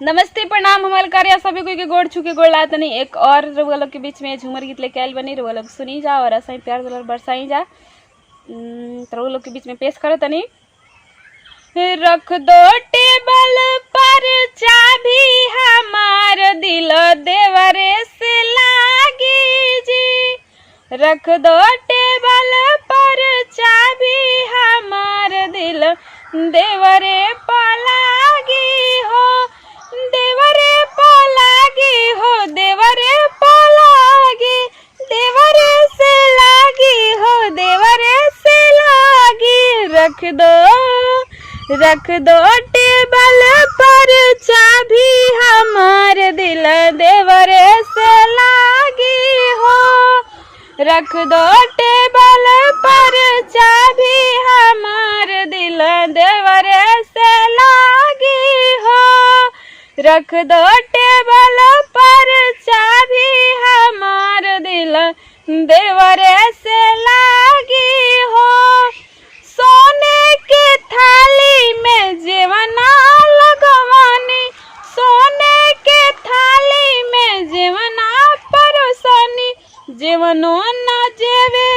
नमस्ते प्रणाम हमारे कार्य सभी को के गोड़ छुके गोड़ लात नहीं एक और रउआ लोग के बीच में झूमर गीत लेके आयल बनी रउआ लोग सुनी जा और ऐसा ही प्यार दुलार बरसाई जा। तो रउआ लोग के बीच में पेश करो तनी। रख दो टेबल पर चाबी हमार दिल देवरे से लागी जी। रख दो टेबल पर चाबी हमार दिल देवरे पलागी हो देवरे पलागी हो देवरे पलागी देवरे से लागी हो देवरे से लागी। रख दो टेबल पर चाबी हमार दिल देवरे से लागी हो। रख दो टेबल पर चाबी हमार दिल देवरे से लागी हो। रख दो टेबल पर चाबी हमार दिल देवरे से लागी हो। सोने के थाली में जेवना लगवानी सोने के थाली में जेवना परोसनी जेवनो न जेवे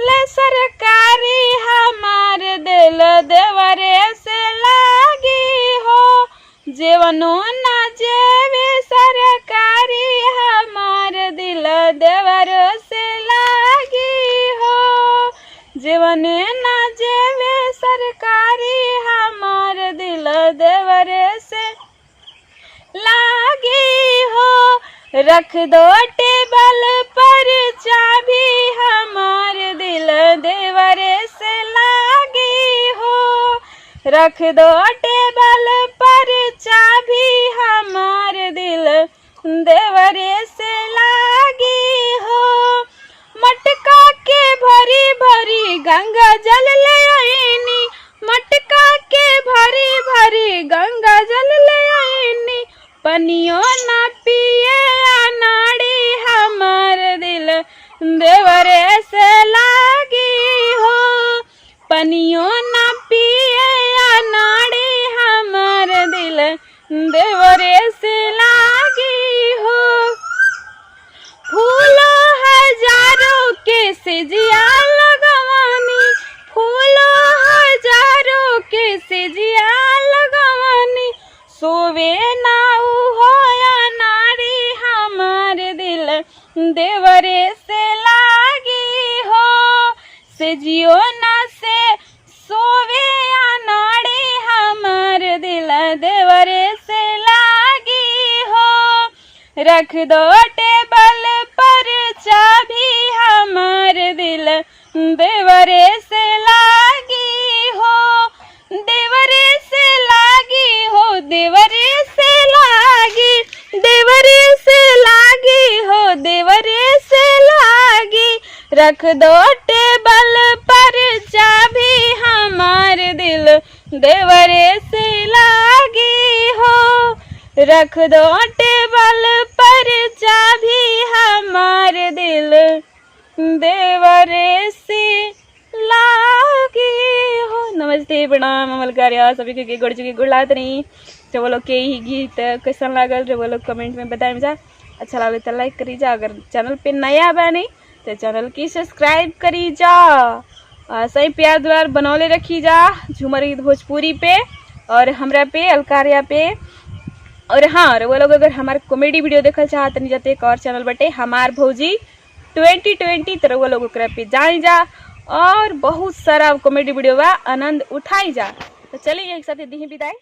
ले सरकारी हमार दिल देवरे से लागी हो। जेवनो न जेवे सरकारी हमार दिल देवरे से लागी हो। जीवन न जेवे सरकारी हमार दिल देवरे से लागी हो। रख दो टेबल पर चाबी हमार दिल देवरे से लागी हो। रख दो टेबल पर चाबी हमार दिल देवरे से लागी हो। मटका के भरी भरी गंगा जल ले आईनी मटका के भरी भरी गंगा जल ले आईनी पनियो ना पिए अनाड़ी हमार दिल देवरे से लागी हो। पनियो ना पिए अनाड़ी हमार दिल देवरे से लागी हो। फूलो हजारों के सिजिया लगवानी फूलो हजारों के सिजिया लगवानी सोवे ना होया नारी हमार दिल देवरे से लागी हो। सिजियो ना से सोवे नारी हमार दिल देवरे से लागी हो। रख दो टेबल पर चाबी हमार दिल देवरे से लागी हो। देवरे से लागी हो देवरे से लागी देवरे से लागी हो देवरे से लागी। रख दो टेबल पर चाबी हमार दिल देवरे से लागी हो। रख दो टेबल पर चाबी हमार दिल देवरे से लागी हो। नमस्ते प्रणाम अमल कार्य सभी के गोड़ चुकी गोड़ लात नहीं। जो वो लोग के ही गीत कैसा लागल जो वो लोग कमेंट में बताए जा। अच्छा लगे तो लाइक करी जा। अगर चैनल पे नया बनी तो चैनल की सब्सक्राइब करी जा। सही प्यार दुलार बनौले रखी जा झूमर गीत भोजपुरी पे और हमरा पे अलकारिया पे। और हाँ वो लोग अगर हमारे कॉमेडी वीडियो देखल चाहते नहीं जाते एक और चैनल बटे हमार भौजी 2020 तो वो लोग पे जाई जा और बहुत सारा कॉमेडी वीडियो बा आनंद उठाई जा। तो चलिए एक साथ दी विदाई।